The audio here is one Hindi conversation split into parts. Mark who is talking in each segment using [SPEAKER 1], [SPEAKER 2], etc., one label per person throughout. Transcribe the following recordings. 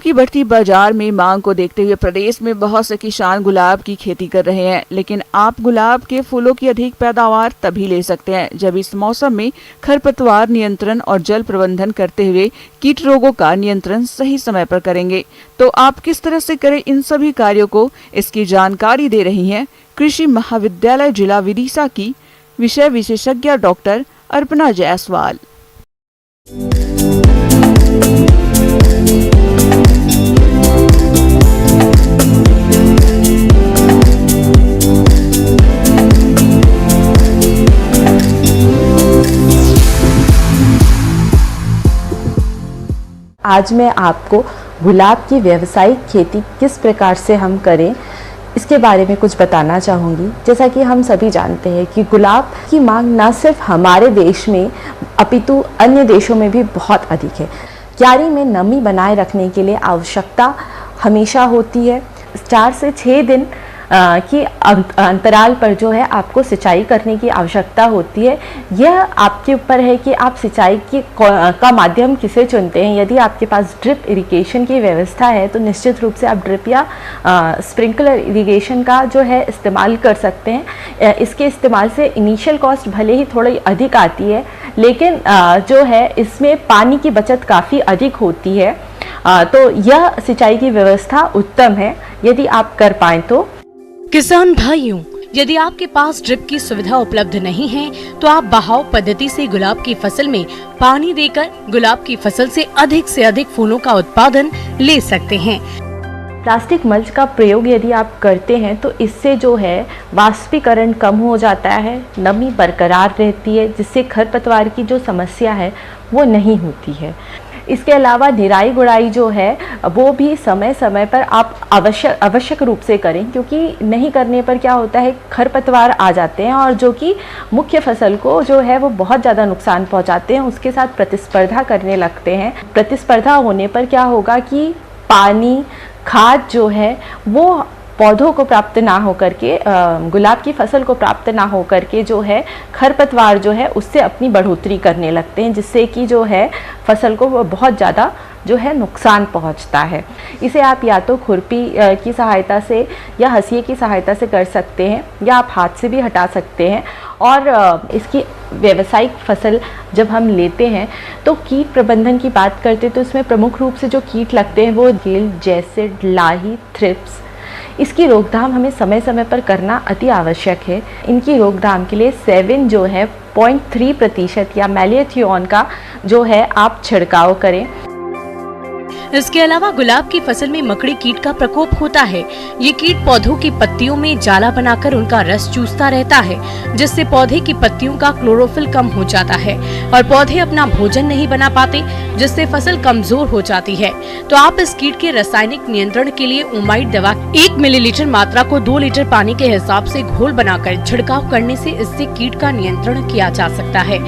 [SPEAKER 1] की बढ़ती बाजार में मांग को देखते हुए प्रदेश में बहुत से किसान गुलाब की खेती कर रहे हैं, लेकिन आप गुलाब के फूलों की अधिक पैदावार तभी ले सकते हैं जब इस मौसम में खरपतवार नियंत्रण और जल प्रबंधन करते हुए कीट रोगों का नियंत्रण सही समय पर करेंगे। तो आप किस तरह से करें इन सभी कार्यों को, इसकी जानकारी दे रही हैं कृषि महाविद्यालय जिला विदिशा की विषय विशेषज्ञ डॉक्टर अर्पणा जायसवाल।
[SPEAKER 2] आज मैं आपको गुलाब की व्यावसायिक खेती किस प्रकार से हम करें इसके बारे में कुछ बताना चाहूँगी। जैसा कि हम सभी जानते हैं कि गुलाब की मांग न सिर्फ हमारे देश में अपितु अन्य देशों में भी बहुत अधिक है। क्यारी में नमी बनाए रखने के लिए आवश्यकता हमेशा होती है। 4 से 6 दिन की अंतराल पर जो है आपको सिंचाई करने की आवश्यकता होती है। यह आपके ऊपर है कि आप सिंचाई का माध्यम किसे चुनते हैं। यदि आपके पास ड्रिप इरिगेशन की व्यवस्था है तो निश्चित रूप से आप ड्रिप या स्प्रिंकलर इरिगेशन का जो है इस्तेमाल कर सकते हैं। इसके इस्तेमाल से इनिशियल कॉस्ट भले ही थोड़ी अधिक आती है, लेकिन जो है इसमें पानी की बचत काफ़ी अधिक होती है। तो यह सिंचाई की व्यवस्था उत्तम है यदि आप कर पाएँ तो।
[SPEAKER 3] किसान भाइयों, यदि आपके पास ड्रिप की सुविधा उपलब्ध नहीं है तो आप बहाव पद्धति से गुलाब की फसल में पानी देकर गुलाब की फसल से अधिक फूलों का उत्पादन ले सकते हैं।
[SPEAKER 2] प्लास्टिक मल्च का प्रयोग यदि आप करते हैं तो इससे जो है वाष्पीकरण कम हो जाता है, नमी बरकरार रहती है, जिससे खरपतवार की जो समस्या है वो नहीं होती है। इसके अलावा निराई गुड़ाई जो है वो भी समय समय पर आप आवश्यक रूप से करें, क्योंकि नहीं करने पर क्या होता है खरपतवार आ जाते हैं और जो कि मुख्य फसल को जो है वो बहुत ज़्यादा नुकसान पहुंचाते हैं, उसके साथ प्रतिस्पर्धा करने लगते हैं। प्रतिस्पर्धा होने पर क्या होगा कि पानी खाद जो है वो पौधों को प्राप्त ना हो करके, गुलाब की फसल को प्राप्त ना हो करके जो है खरपतवार जो है उससे अपनी बढ़ोतरी करने लगते हैं, जिससे कि जो है फसल को बहुत ज़्यादा जो है नुकसान पहुंचता है। इसे आप या तो खुरपी की सहायता से या हंसिए की सहायता से कर सकते हैं, या आप हाथ से भी हटा सकते हैं। और इसकी व्यावसायिक फसल जब हम लेते हैं तो कीट प्रबंधन की बात करते हैं तो इसमें प्रमुख रूप से जो कीट लगते हैं वो गिल, जैसिड, लाही, थ्रिप्स। इसकी रोकथाम हमें समय समय पर करना अति आवश्यक है। इनकी रोकथाम के लिए 7 जो है 0.3% या मैलिथियोन का जो है आप छिड़काव करें।
[SPEAKER 3] इसके अलावा गुलाब की फसल में मकड़ी कीट का प्रकोप होता है। ये कीट पौधों की पत्तियों में जाला बनाकर उनका रस चूसता रहता है, जिससे पौधे की पत्तियों का क्लोरोफिल कम हो जाता है और पौधे अपना भोजन नहीं बना पाते, जिससे फसल कमजोर हो जाती है। तो आप इस कीट के रासायनिक नियंत्रण के लिए ओमाइड दवा 1 मिलीलीटर मात्रा को 2 लीटर पानी के हिसाब से घोल बनाकर छिड़काव करने से इससे कीट का नियंत्रण किया जा सकता है।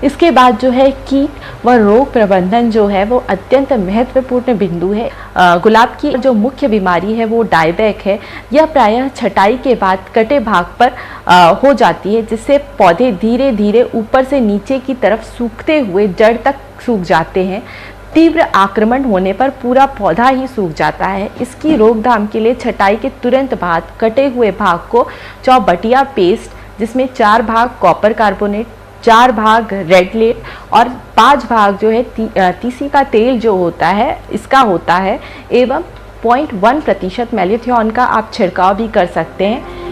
[SPEAKER 2] इसके बाद जो है कीट व रोग प्रबंधन जो है वो अत्यंत महत्वपूर्ण बिंदु है। गुलाब की जो मुख्य बीमारी है वो डायबैक है। यह प्रायः छटाई के बाद कटे भाग पर हो जाती है, जिससे पौधे धीरे धीरे ऊपर से नीचे की तरफ सूखते हुए जड़ तक सूख जाते हैं। तीव्र आक्रमण होने पर पूरा पौधा ही सूख जाता है। इसकी रोकथाम के लिए छटाई के तुरंत बाद कटे हुए भाग को चौबटिया पेस्ट, जिसमें 4 भाग कॉपर कार्बोनेट, 4 भाग रेड लेड और 5 भाग जो है तीसी का तेल जो होता है इसका होता है, एवं 0.1% मैलिथियोन का आप छिड़काव भी कर सकते हैं।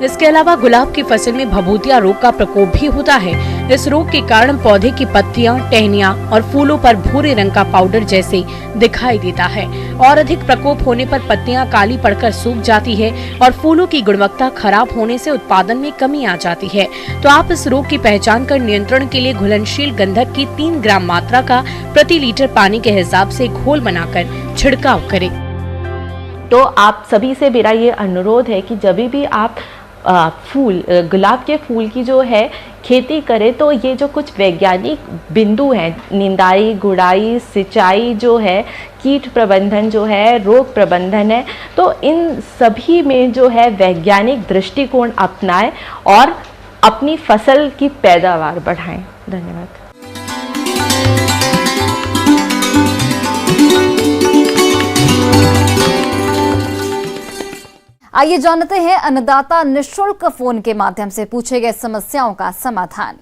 [SPEAKER 3] इसके अलावा गुलाब की फसल में भभूतिया रोग का प्रकोप भी होता है। इस रोग के कारण पौधे की पत्तियां, टहनियां और फूलों पर भूरे रंग का पाउडर जैसे दिखाई देता है और अधिक प्रकोप होने पर पत्तियां काली पड़कर सूख जाती है और फूलों की गुणवत्ता खराब होने से उत्पादन में कमी आ जाती है। तो आप इस रोग की पहचान कर नियंत्रण के लिए घुलनशील गंधक की 3 ग्राम मात्रा का प्रति लीटर पानी के हिसाब से घोल बनाकर छिड़काव करें।
[SPEAKER 2] तो आप सभी से मेरा ये अनुरोध है कि जब भी आप गुलाब के फूल की जो है खेती करें तो ये जो कुछ वैज्ञानिक बिंदु हैं, निंदाई, गुड़ाई, सिंचाई जो है, कीट प्रबंधन जो है, रोग प्रबंधन है, तो इन सभी में जो है वैज्ञानिक दृष्टिकोण अपनाएं और अपनी फसल की पैदावार बढ़ाएं। धन्यवाद।
[SPEAKER 4] आइए जानते हैं अन्नदाता निःशुल्क फोन के माध्यम से पूछे गए समस्याओं का समाधान।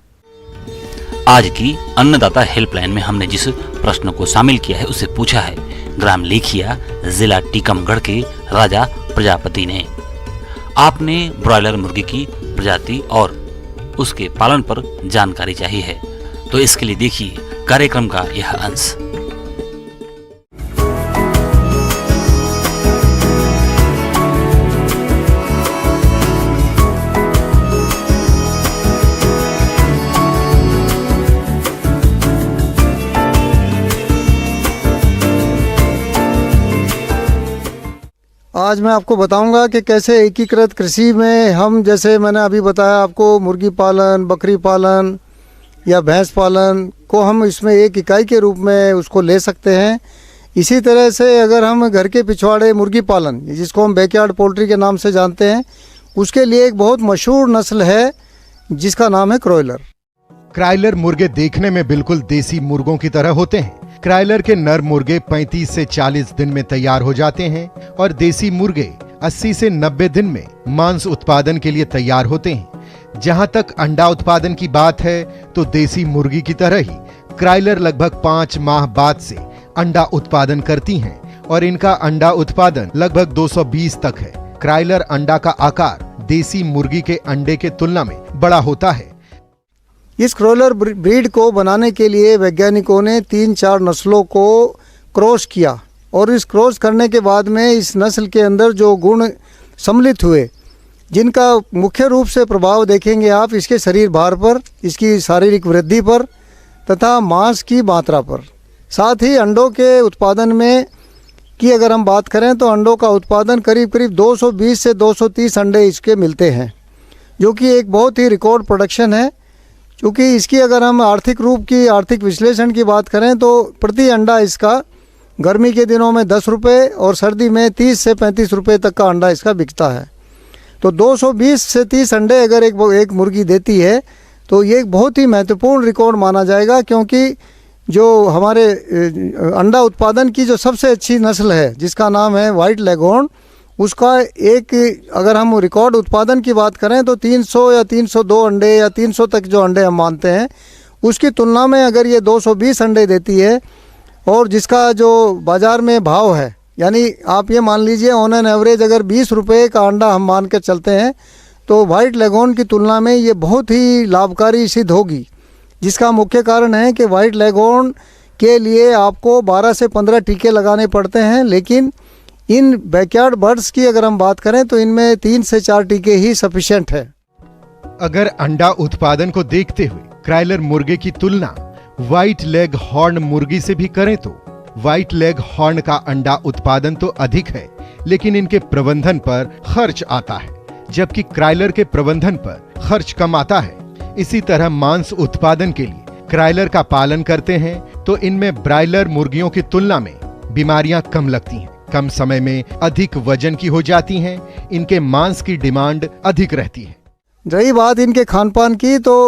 [SPEAKER 5] आज की अन्नदाता हेल्पलाइन में हमने जिस प्रश्न को शामिल किया है उसे पूछा है ग्राम लेखिया, जिला टीकमगढ़ के राजा प्रजापति ने। आपने ब्रॉयलर मुर्गी की प्रजाति और उसके पालन पर जानकारी चाहिए है, तो इसके लिए देखिए कार्यक्रम का यह अंश।
[SPEAKER 6] आज मैं आपको बताऊंगा कि कैसे एकीकृत कृषि में हम, जैसे मैंने अभी बताया आपको, मुर्गी पालन, बकरी पालन या भैंस पालन को हम इसमें एक इकाई के रूप में उसको ले सकते हैं। इसी तरह से अगर हम घर के पिछवाड़े मुर्गी पालन, जिसको हम बैकयार्ड पोल्ट्री के नाम से जानते हैं, उसके लिए एक बहुत मशहूर नस्ल है जिसका नाम है क्रॉयलर।
[SPEAKER 7] क्रॉयलर मुर्गे देखने में बिल्कुल देसी मुर्गों की तरह होते हैं। क्रॉयलर के नर मुर्गे 35 से 40 दिन में तैयार हो जाते हैं और देसी मुर्गे 80 से 90 दिन में मांस उत्पादन के लिए तैयार होते हैं। जहां तक अंडा उत्पादन की बात है तो देसी मुर्गी की तरह ही क्रॉयलर लगभग 5 माह बाद से अंडा उत्पादन करती हैं और इनका अंडा उत्पादन लगभग 220 तक है। क्रॉयलर अंडा का आकार देसी मुर्गी के अंडे के तुलना में बड़ा होता है।
[SPEAKER 6] इस क्रॉयलर ब्रीड को बनाने के लिए वैज्ञानिकों ने 3-4 नस्लों को क्रॉस किया और इस क्रॉस करने के बाद में इस नस्ल के अंदर जो गुण सम्मिलित हुए, जिनका मुख्य रूप से प्रभाव देखेंगे आप इसके शरीर भार पर, इसकी शारीरिक वृद्धि पर तथा मांस की मात्रा पर। साथ ही अंडों के उत्पादन में की अगर हम बात करें तो अंडों का उत्पादन करीब करीब 220 से 230 अंडे इसके मिलते हैं, जो कि एक बहुत ही रिकॉर्ड प्रोडक्शन है। क्योंकि इसकी अगर हम आर्थिक विश्लेषण की बात करें तो प्रति अंडा इसका गर्मी के दिनों में 10 रुपये और सर्दी में 30 से 35 रुपये तक का अंडा इसका बिकता है। तो 220 से 30 अंडे अगर एक मुर्गी देती है तो ये एक बहुत ही महत्वपूर्ण रिकॉर्ड माना जाएगा, क्योंकि जो हमारे अंडा उत्पादन की जो सबसे अच्छी नस्ल है जिसका नाम है वाइट लेगहॉर्न, उसका एक अगर हम रिकॉर्ड उत्पादन की बात करें तो 300 या 302 अंडे या 300 तक जो अंडे हम मानते हैं, उसकी तुलना में अगर ये 220 अंडे देती है और जिसका जो बाज़ार में भाव है, यानी आप ये मान लीजिए ऑन एन एवरेज अगर 20 रुपये का अंडा हम मान के चलते हैं तो वाइट लेगहॉर्न की तुलना में ये बहुत ही लाभकारी सिद्ध होगी। जिसका मुख्य कारण है कि वाइट लेगहॉर्न के लिए आपको 12 से 15 टीके लगाने पड़ते हैं, लेकिन इन बैकयार्ड बर्ड्स की अगर हम बात करें तो इनमें 3 से 4 टीके ही सफिशिएंट है।
[SPEAKER 7] अगर अंडा उत्पादन को देखते हुए क्रॉयलर मुर्गे की तुलना व्हाइट लेग हॉर्न मुर्गी से भी करें तो व्हाइट लेग हॉर्न का अंडा उत्पादन तो अधिक है, लेकिन इनके प्रबंधन पर खर्च आता है, जबकि क्रॉयलर के प्रबंधन पर खर्च कम आता है। इसी तरह मांस उत्पादन के लिए क्रॉयलर का पालन करते हैं तो इनमें ब्रॉयलर मुर्गियों की तुलना में बीमारियां कम लगती हैं, कम समय में अधिक वजन की हो जाती हैं, इनके मांस की डिमांड अधिक रहती है।
[SPEAKER 6] रही बात इनके खान पान की, तो